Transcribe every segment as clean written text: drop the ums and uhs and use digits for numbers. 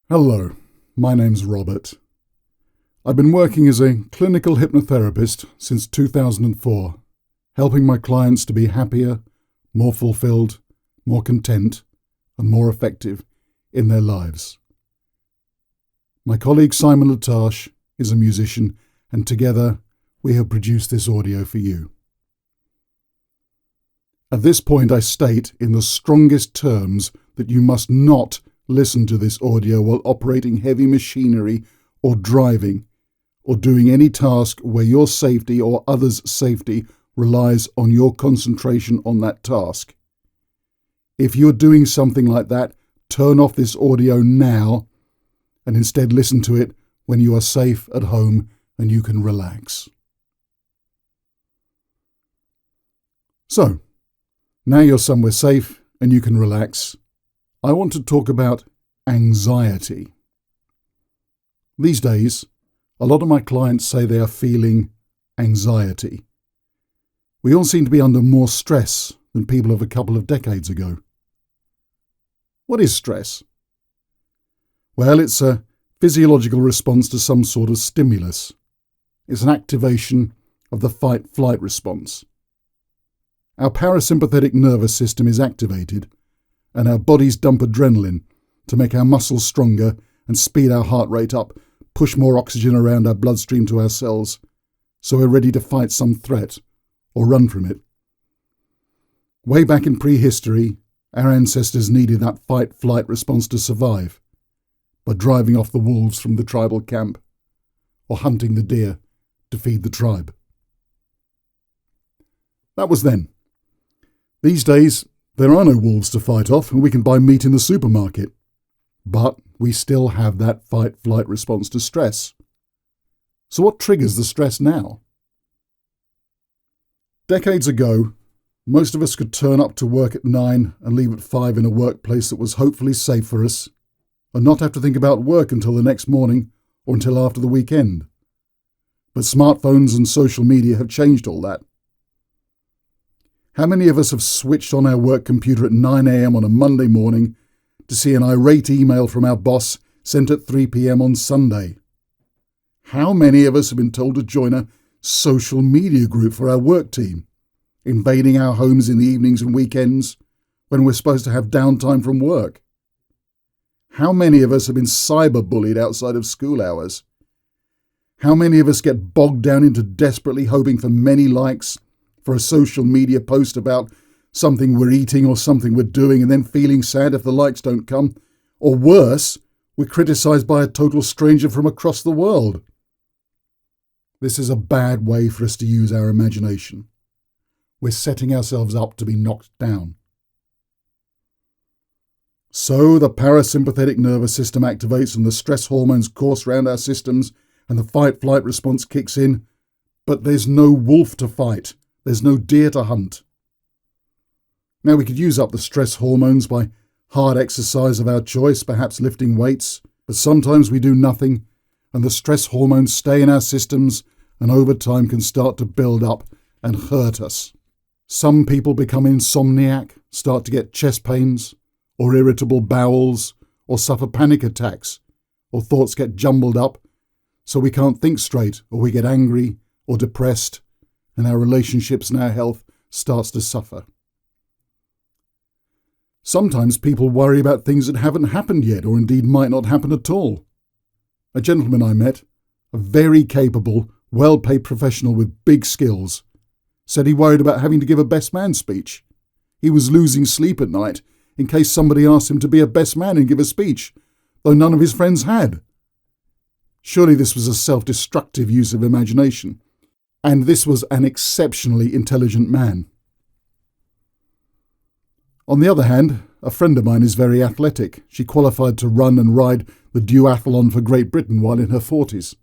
Hello, my name's Robert. I've been working as a clinical hypnotherapist since 2004, helping my clients to be happier, more fulfilled, more content, and more effective in their lives. My colleague Simon Latache is a musician, and together we have produced this audio for you. At this point, I state in the strongest terms that you must not listen to this audio while operating heavy machinery or driving or doing any task where your safety or others' safety relies on your concentration on that task. If you're doing something like that, turn off this audio now and instead listen to it when you are safe at home and you can relax. So, now you're somewhere safe and you can relax, I want to talk about anxiety. These days, a lot of my clients say they are feeling anxiety. We all seem to be under more stress than people of a couple of decades ago. What is stress? Well, it's a physiological response to some sort of stimulus. It's an activation of the fight-flight response. Our parasympathetic nervous system is activated, and our bodies dump adrenaline to make our muscles stronger and speed our heart rate up, push more oxygen around our bloodstream to our cells, so we're ready to fight some threat or run from it. Way back in prehistory, our ancestors needed that fight-flight response to survive, by driving off the wolves from the tribal camp or hunting the deer to feed the tribe. That was then. These days, there are no wolves to fight off and we can buy meat in the supermarket. But we still have that fight-flight response to stress. So what triggers the stress now? Decades ago, most of us could turn up to work at 9 and leave at 5 in a workplace that was hopefully safe for us, and not have to think about work until the next morning or until after the weekend. But smartphones and social media have changed all that. How many of us have switched on our work computer at 9 a.m. on a Monday morning to see an irate email from our boss sent at 3 p.m. on Sunday? How many of us have been told to join a social media group for our work team, invading our homes in the evenings and weekends when we're supposed to have downtime from work? How many of us have been cyberbullied outside of school hours? How many of us get bogged down into desperately hoping for many likes for a social media post about something we're eating or something we're doing and then feeling sad if the likes don't come? Or worse, we're criticised by a total stranger from across the world. This is a bad way for us to use our imagination. We're setting ourselves up to be knocked down. So the parasympathetic nervous system activates and the stress hormones course around our systems and the fight-flight response kicks in, but there's no wolf to fight. There's no deer to hunt. Now we could use up the stress hormones by hard exercise of our choice, perhaps lifting weights, but sometimes we do nothing and the stress hormones stay in our systems and over time can start to build up and hurt us. Some people become insomniac, start to get chest pains or irritable bowels or suffer panic attacks or thoughts get jumbled up so we can't think straight or we get angry or depressed and our relationships and our health starts to suffer. Sometimes people worry about things that haven't happened yet or indeed might not happen at all. A gentleman I met, a very capable, well-paid professional with big skills, said he worried about having to give a best man speech. He was losing sleep at night in case somebody asked him to be a best man and give a speech, though none of his friends had. Surely this was a self-destructive use of imagination. And this was an exceptionally intelligent man. On the other hand, a friend of mine is very athletic. She qualified to run and ride the duathlon for Great Britain while in her 40s.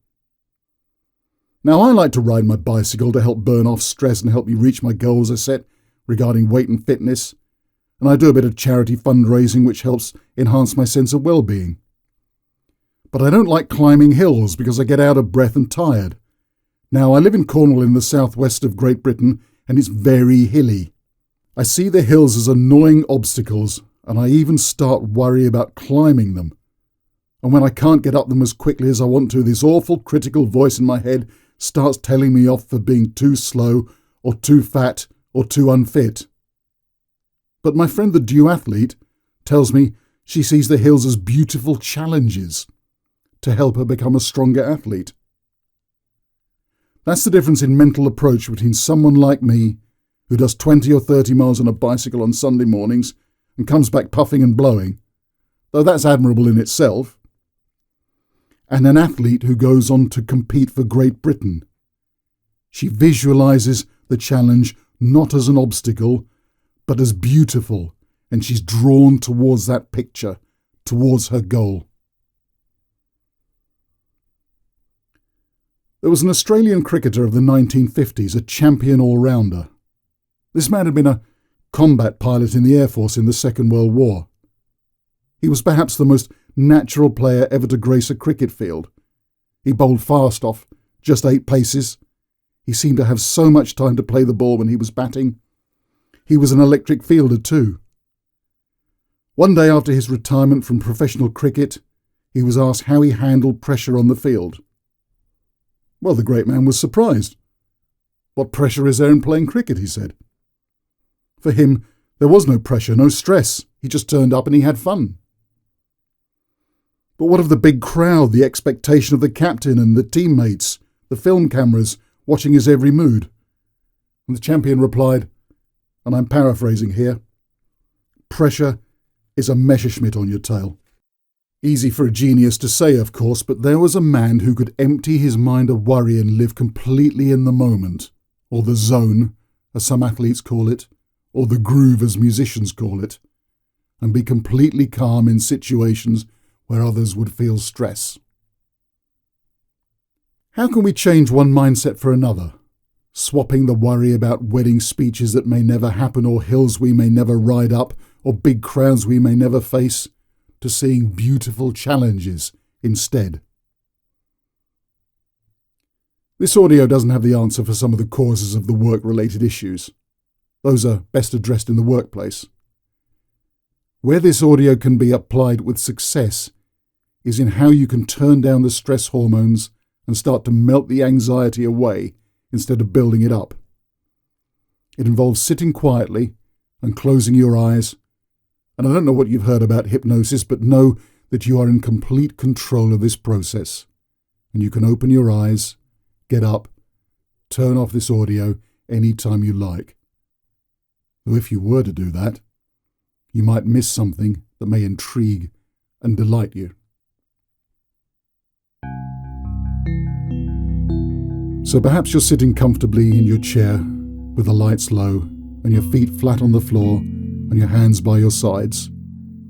Now, I like to ride my bicycle to help burn off stress and help me reach my goals I set regarding weight and fitness, and I do a bit of charity fundraising which helps enhance my sense of well-being. But I don't like climbing hills because I get out of breath and tired. Now, I live in Cornwall in the southwest of Great Britain, and it's very hilly. I see the hills as annoying obstacles, and I even start worry about climbing them. And when I can't get up them as quickly as I want to, this awful critical voice in my head starts telling me off for being too slow or too fat or too unfit. But my friend the duathlete tells me she sees the hills as beautiful challenges to help her become a stronger athlete. That's the difference in mental approach between someone like me, who does 20 or 30 miles on a bicycle on Sunday mornings and comes back puffing and blowing, though that's admirable in itself, and an athlete who goes on to compete for Great Britain. She visualises the challenge not as an obstacle, but as beautiful, and she's drawn towards that picture, towards her goal. There was an Australian cricketer of the 1950s, a champion all-rounder. This man had been a combat pilot in the Air Force in the Second World War. He was perhaps the most natural player ever to grace a cricket field. He bowled fast off just 8 paces. He seemed to have so much time to play the ball when he was batting. He was an electric fielder too. One day after his retirement from professional cricket, he was asked how he handled pressure on the field. Well, the great man was surprised. "What pressure is there in playing cricket?" he said. For him, there was no pressure, no stress. He just turned up and he had fun. But what of the big crowd, the expectation of the captain and the teammates, the film cameras watching his every mood? And the champion replied, and I'm paraphrasing here, "Pressure is a Messerschmitt on your tail." Easy for a genius to say, of course, but there was a man who could empty his mind of worry and live completely in the moment, or the zone, as some athletes call it, or the groove as musicians call it, and be completely calm in situations where others would feel stress. How can we change one mindset for another? Swapping the worry about wedding speeches that may never happen, or hills we may never ride up, or big crowds we may never face, to seeing beautiful challenges instead. This audio doesn't have the answer for some of the causes of the work-related issues. Those are best addressed in the workplace. Where this audio can be applied with success is in how you can turn down the stress hormones and start to melt the anxiety away instead of building it up. It involves sitting quietly and closing your eyes. And I don't know what you've heard about hypnosis, but know that you are in complete control of this process. And you can open your eyes, get up, turn off this audio any time you like. Though if you were to do that, you might miss something that may intrigue and delight you. So perhaps you're sitting comfortably in your chair with the lights low and your feet flat on the floor and your hands by your sides,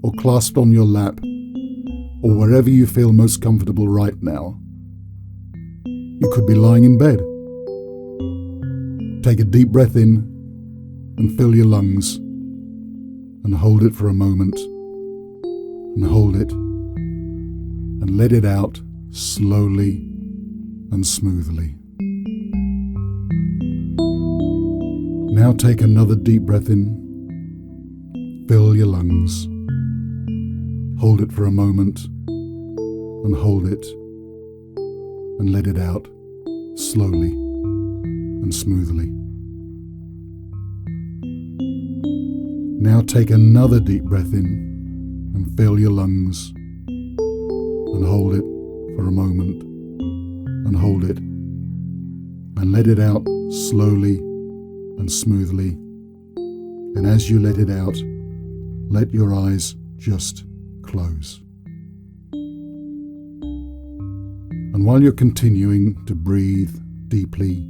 or clasped on your lap, or wherever you feel most comfortable right now. You could be lying in bed. Take a deep breath in and fill your lungs, and hold it for a moment, and hold it, and let it out slowly and smoothly. Now take another deep breath in. Fill your lungs. Hold it for a moment, and hold it, and let it out slowly and smoothly. Now take another deep breath in and fill your lungs, and hold it for a moment, and hold it, and let it out slowly and smoothly. And as you let it out, let your eyes just close. And while you're continuing to breathe deeply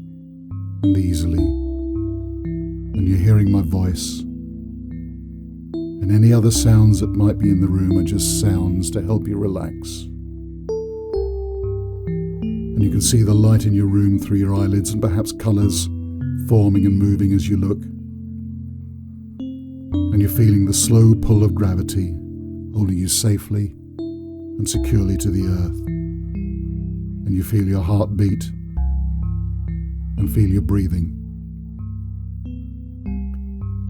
and easily, and you're hearing my voice, and any other sounds that might be in the room are just sounds to help you relax. And you can see the light in your room through your eyelids, and perhaps colours forming and moving as you look. And you're feeling the slow pull of gravity holding you safely and securely to the earth. And you feel your heart beat and feel your breathing.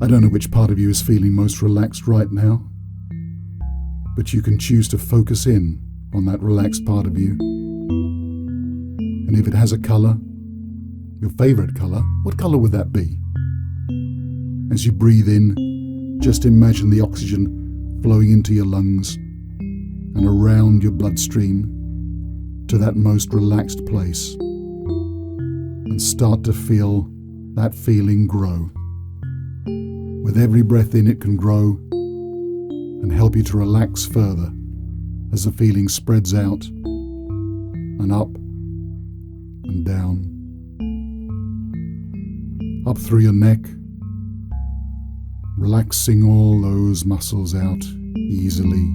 I don't know which part of you is feeling most relaxed right now, but you can choose to focus in on that relaxed part of you. And if it has a colour, your favourite colour, what colour would that be? As you breathe in, just imagine the oxygen flowing into your lungs and around your bloodstream to that most relaxed place, and start to feel that feeling grow. With every breath in, it can grow and help you to relax further as the feeling spreads out and up and down, up through your neck, relaxing all those muscles out easily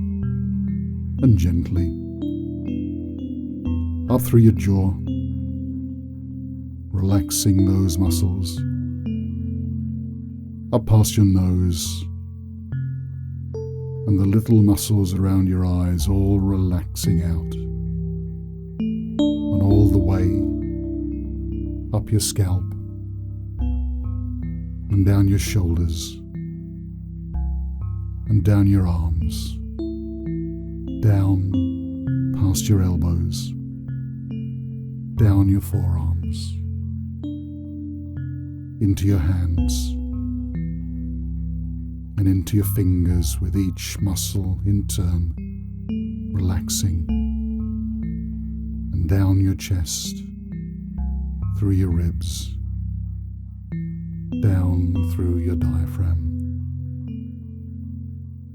and gently, up through your jaw, relaxing those muscles, up past your nose, and the little muscles around your eyes all relaxing out, and all the way up your scalp and down your shoulders and down your arms, down past your elbows, down your forearms, into your hands and into your fingers, with each muscle in turn relaxing, and down your chest, through your ribs, down through your diaphragm,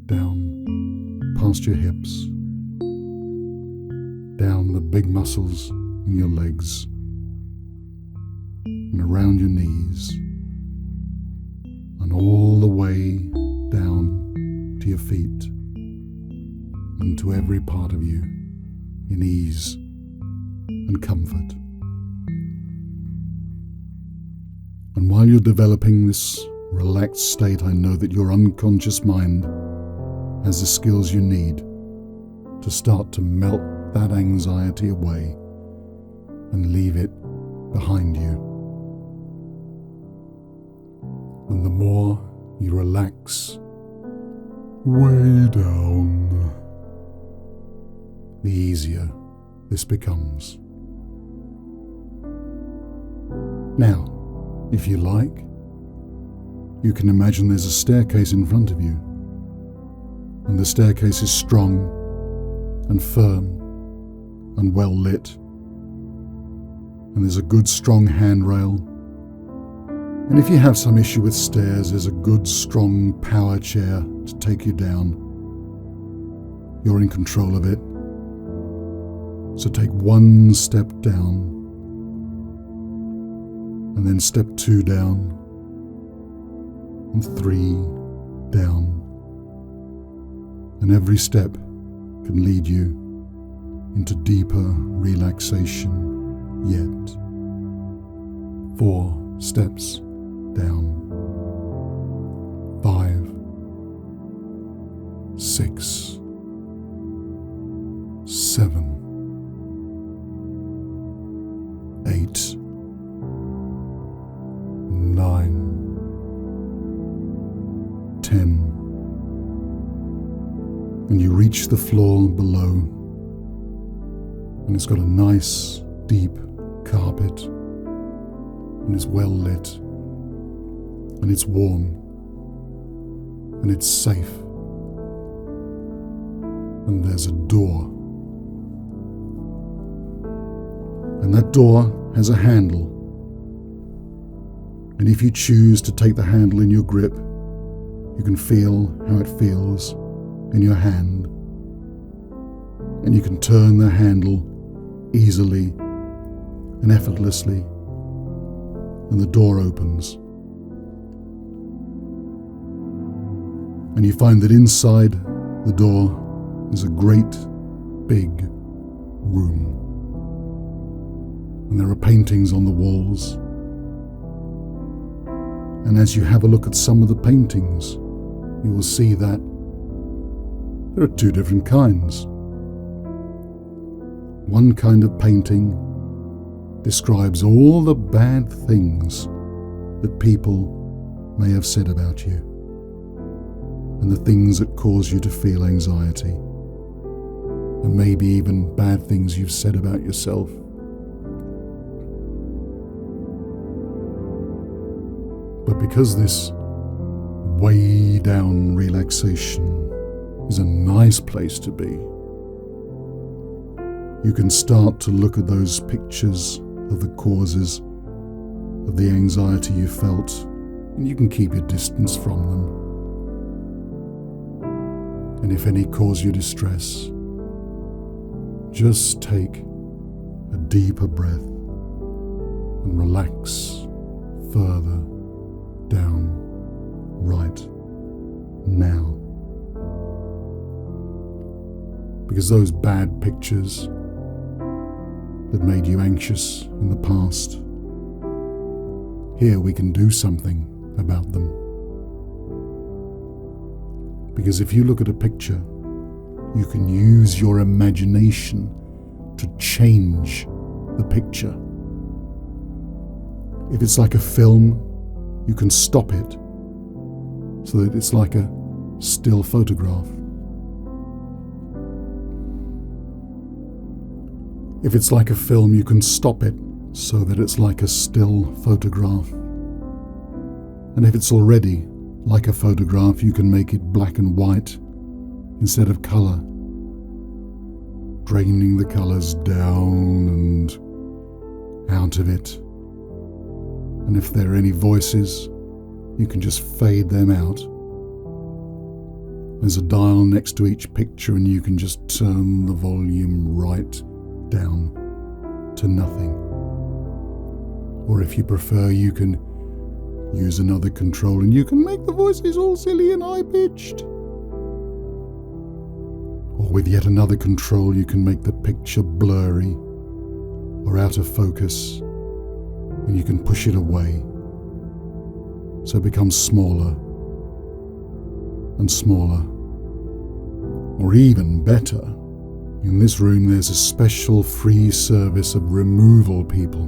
down past your hips, down the big muscles in your legs, and around your knees, and all the way down to your feet, and to every part of you in ease and comfort. And while you're developing this relaxed state, I know that your unconscious mind has the skills you need to start to melt that anxiety away and leave it behind you. And the more you relax way down, the easier this becomes. Now, if you like, you can imagine there's a staircase in front of you, and the staircase is strong and firm and well lit, and there's a good strong handrail. And if you have some issue with stairs, there's a good strong power chair to take you down. You're in control of it. So take one step down, and then step 2 down, and 3 down. And every step can lead you into deeper relaxation yet. 4 steps down, 5, 6, 7, 8, 9, 10, and you reach the floor below, and it's got a nice deep carpet, and it's well lit, and it's warm, and it's safe, and there's a door, and that door has a handle, and if you choose to take the handle in your grip, you can feel how it feels in your hand, and you can turn the handle easily and effortlessly, and the door opens. And you find that inside the door is a great big room. And there are paintings on the walls. And as you have a look at some of the paintings, you will see that there are 2 different kinds. One kind of painting describes all the bad things that people may have said about you, and the things that cause you to feel anxiety. and maybe even bad things you've said about yourself. But because this way down relaxation is a nice place to be, you can start to look at those pictures of the causes of the anxiety you felt, and you can keep your distance from them. And if any cause you distress, just take a deeper breath and relax further down right now. Because those bad pictures that made you anxious in the past, here we can do something about them. Because if you look at a picture, you can use your imagination to change the picture. If it's like a film, you can stop it so that it's like a still photograph. If it's like a film, you can stop it so that it's like a still photograph. And if it's already like a photograph, you can make it black and white instead of color, draining the colors down and out of it. And if there are any voices, you can just fade them out. There's a dial next to each picture, and you can just turn the volume right down to nothing. Or if you prefer, you can use another control and you can make the voices all silly and high-pitched. Or with yet another control, you can make the picture blurry or out of focus, and you can push it away so it becomes smaller and smaller. Or even better, in this room there's a special free service of removal people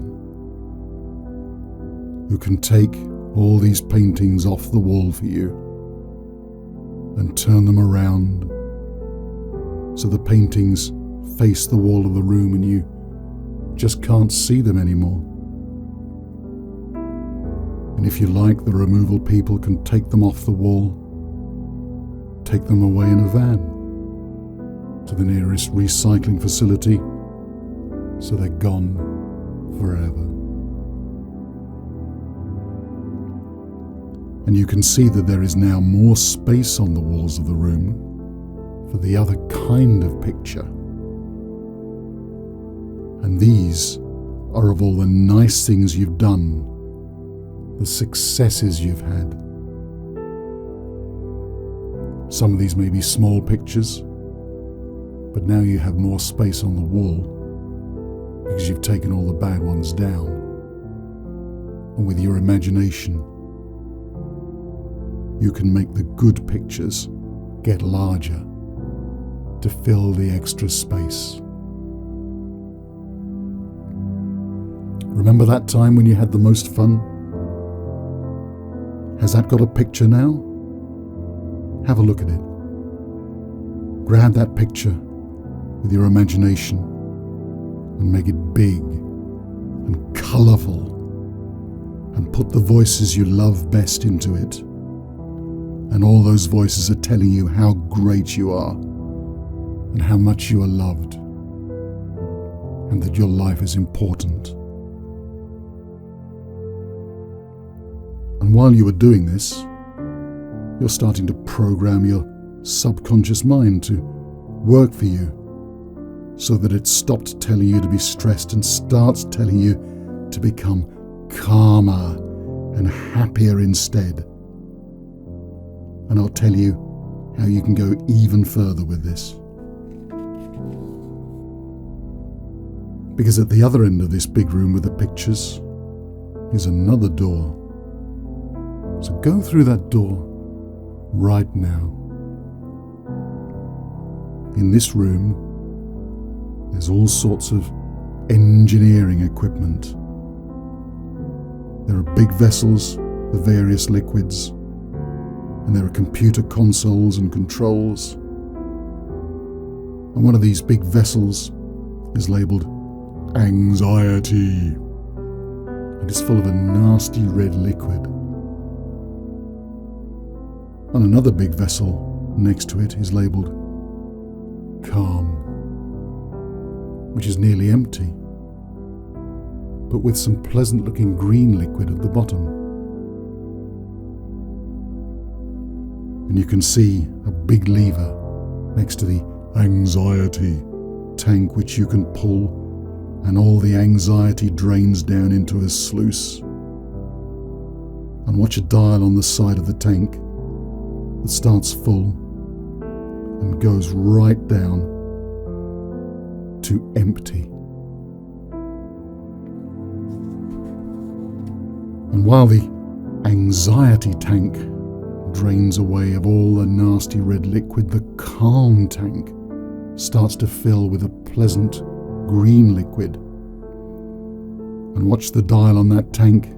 who can take all these paintings off the wall for you and turn them around so the paintings face the wall of the room and you just can't see them anymore. And if you like, the removal people can take them off the wall, take them away in a van to the nearest recycling facility, so they're gone forever. And you can see that there is now more space on the walls of the room for the other kind of picture. And these are of all the nice things you've done, the successes you've had. Some of these may be small pictures, but now you have more space on the wall because you've taken all the bad ones down. And with your imagination, you can make the good pictures get larger to fill the extra space. Remember that time when you had the most fun? Has that got a picture now? Have a look at it. Grab that picture with your imagination and make it big and colourful, and put the voices you love best into it. And all those voices are telling you how great you are and how much you are loved and that your life is important. And while you are doing this, you're starting to program your subconscious mind to work for you so that it stops telling you to be stressed and starts telling you to become calmer and happier instead. And I'll tell you how you can go even further with this. Because at the other end of this big room with the pictures is another door. So go through that door right now. In this room, there's all sorts of engineering equipment. There are big vessels of various liquids, and there are computer consoles and controls. And one of these big vessels is labelled anxiety. And it's full of a nasty red liquid. And another big vessel next to it is labelled calm, which is nearly empty, but with some pleasant looking green liquid at the bottom. And you can see a big lever next to the anxiety tank which you can pull, and all the anxiety drains down into a sluice. And watch a dial on the side of the tank that starts full and goes right down to empty. And while the anxiety tank drains away of all the nasty red liquid, the calm tank starts to fill with a pleasant green liquid. And watch the dial on that tank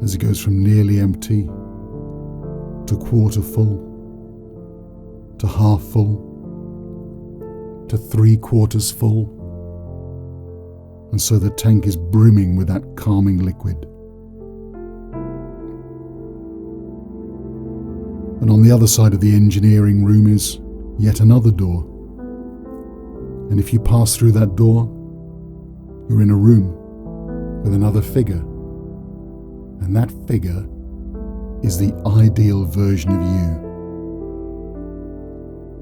as it goes from nearly empty to quarter full, to half full, to 3/4 full. And so the tank is brimming with that calming liquid. And on the other side of the engineering room is yet another door. And if you pass through that door, you're in a room with another figure. And that figure is the ideal version of you.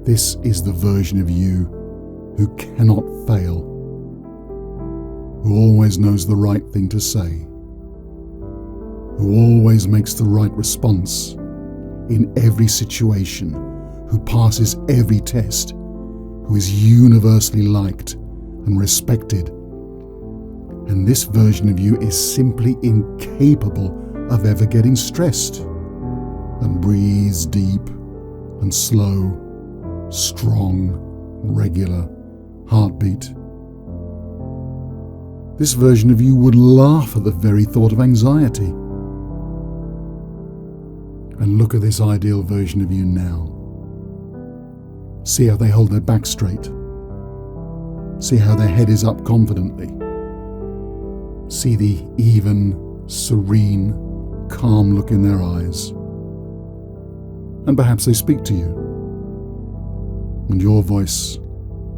This is the version of you who cannot fail, who always knows the right thing to say, who always makes the right response in every situation, who passes every test, who is universally liked and respected. And this version of you is simply incapable of ever getting stressed, and breathes deep and slow, strong, regular heartbeat. This version of you would laugh at the very thought of anxiety. And look at this ideal version of you now. See how they hold their back straight. See how their head is up confidently. See the even, serene, calm look in their eyes. And perhaps they speak to you. And your voice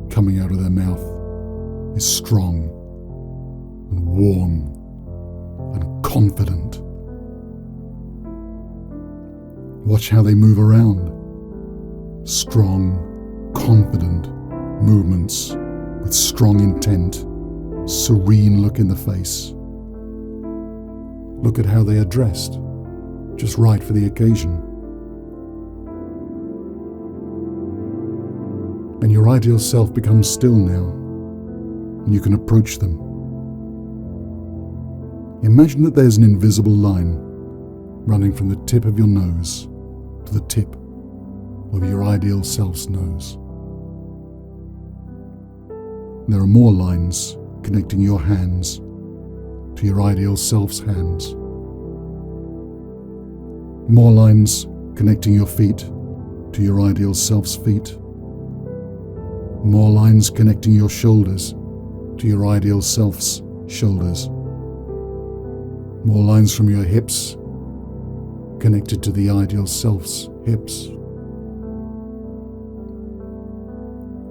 coming out of their mouth is strong and warm and confident. Watch how they move around. Strong, confident movements with strong intent, serene look in the face. Look at how they are dressed, just right for the occasion. And your ideal self becomes still now, and you can approach them. Imagine that there's an invisible line running from the tip of your nose to the tip of your ideal self's nose. There are more lines connecting your hands to your ideal self's hands. More lines connecting your feet to your ideal self's feet. More lines connecting your shoulders to your ideal self's shoulders. More lines from your hips connected to the ideal self's hips.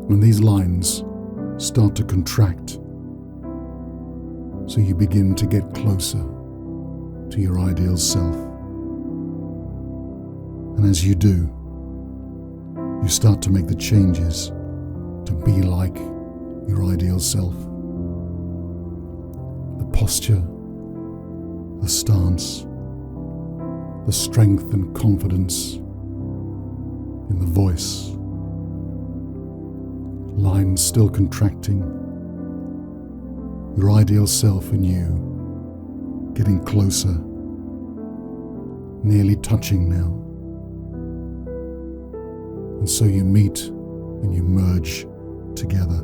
And these lines start to contract, so you begin to get closer to your ideal self. And as you do, you start to make the changes to be like your ideal self. The posture, the stance, the strength and confidence in the voice. Lines still contracting. Your ideal self and you getting closer, nearly touching now. And so you meet and you merge together.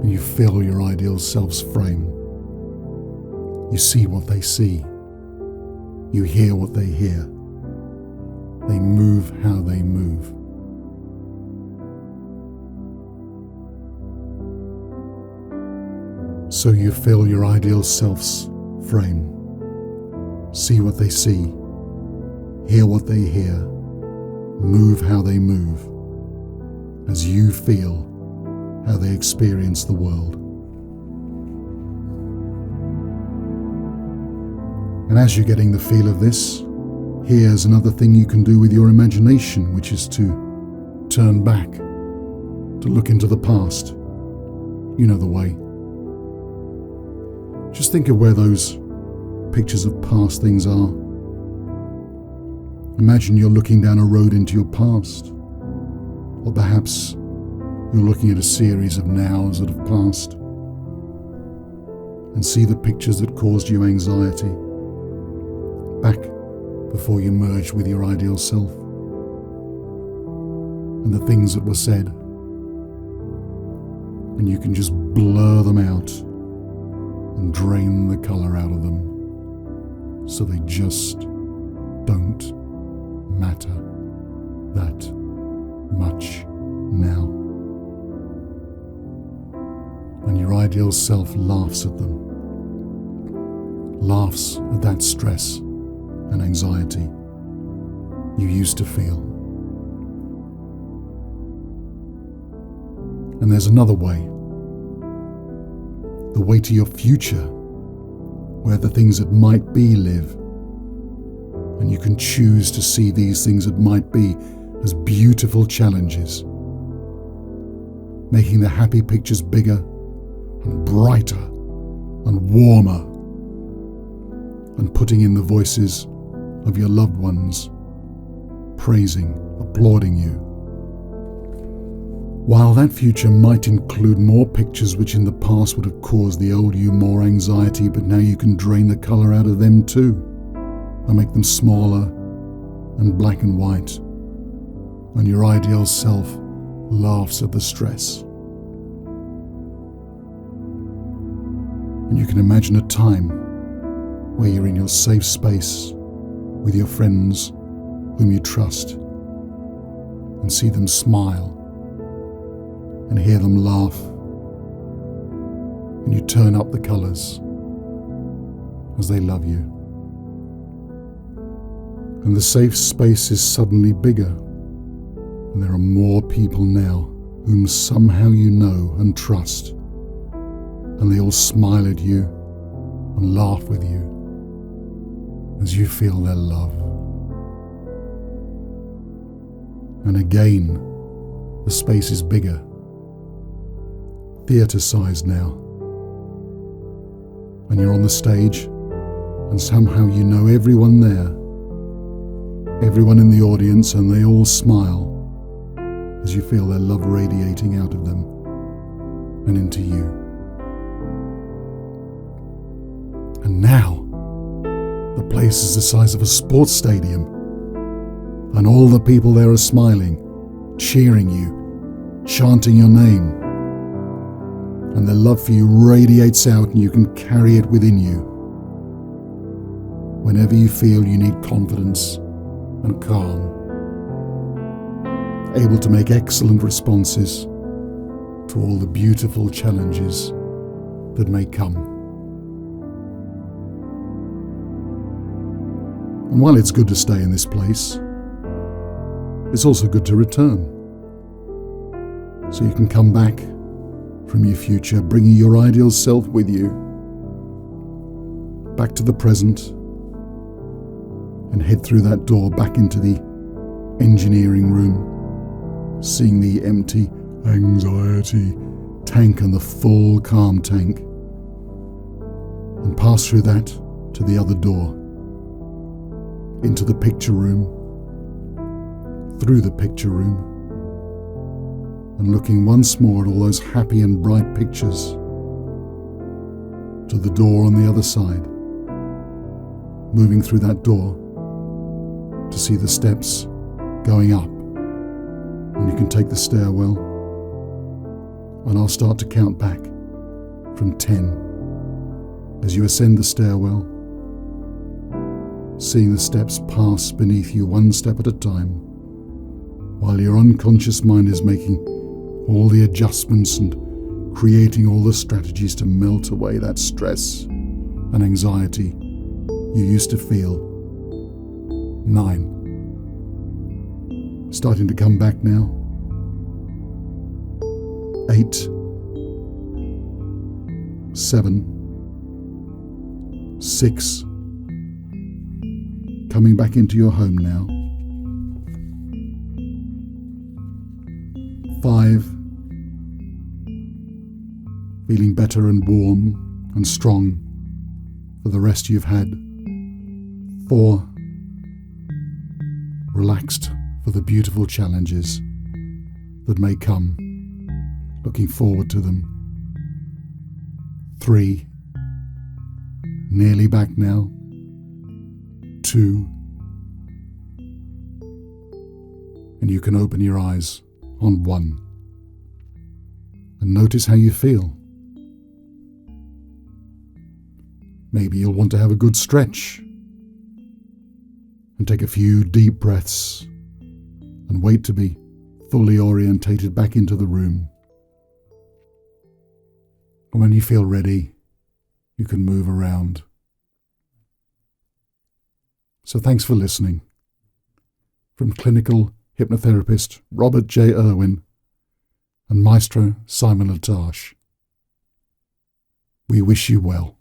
And you fill your ideal self's frame. You see what they see. You hear what they hear. They move how they move. So you fill your ideal self's frame. See what they see, hear what they hear, move how they move, as you feel how they experience the world. And as you're getting the feel of this, here's another thing you can do with your imagination, which is to turn back, to look into the past. You know the way. Just think of where those pictures of past things are. Imagine you're looking down a road into your past, or perhaps you're looking at a series of nows that have passed, and see the pictures that caused you anxiety back before you merged with your ideal self, and the things that were said, and you can just blur them out and drain the colour out of them so they just don't matter that much now. And your ideal self laughs at them, laughs at that stress and anxiety you used to feel. And there's another way, the way to your future, where the things that might be live, and you can choose to see these things that might be as beautiful challenges, making the happy pictures bigger and brighter and warmer, and putting in the voices of your loved ones, praising, applauding you. While that future might include more pictures which in the past would have caused the old you more anxiety, but now you can drain the colour out of them too, and make them smaller and black and white, and your ideal self laughs at the stress. And you can imagine a time where you're in your safe space with your friends whom you trust, and see them smile and hear them laugh, and you turn up the colours as they love you. And the safe space is suddenly bigger, and there are more people now whom somehow you know and trust, and they all smile at you and laugh with you as you feel their love. And again, the space is bigger, theatre-sized now, and you're on the stage, and somehow you know everyone there, everyone in the audience, and they all smile as you feel their love radiating out of them and into you. And now, the place is the size of a sports stadium, and all the people there are smiling, cheering you, chanting your name, and their love for you radiates out, and you can carry it within you whenever you feel you need confidence and calm, able to make excellent responses to all the beautiful challenges that may come. And while it's good to stay in this place, it's also good to return, so you can come back from your future, bringing your ideal self with you, back to the present, and head through that door back into the engineering room, seeing the empty anxiety tank and the full calm tank, and pass through that to the other door, into the picture room, through the picture room, and looking once more at all those happy and bright pictures, to the door on the other side, moving through that door to see the steps going up, and you can take the stairwell, and I'll start to count back from 10 as you ascend the stairwell, seeing the steps pass beneath you one step at a time, while your unconscious mind is making all the adjustments and creating all the strategies to melt away that stress and anxiety you used to feel. 9. Starting to come back now. 8. 7. 6. Coming back into your home now. 5. Feeling better and warm and strong for the rest you've had. 4. Relaxed for the beautiful challenges that may come. Looking forward to them. 3. Nearly back now. 2. And you can open your eyes on 1. And notice how you feel. Maybe you'll want to have a good stretch and take a few deep breaths and wait to be fully orientated back into the room. And when you feel ready, you can move around. So thanks for listening. From clinical hypnotherapist Robert J. Irwin and Maestro Simon Latash, we wish you well.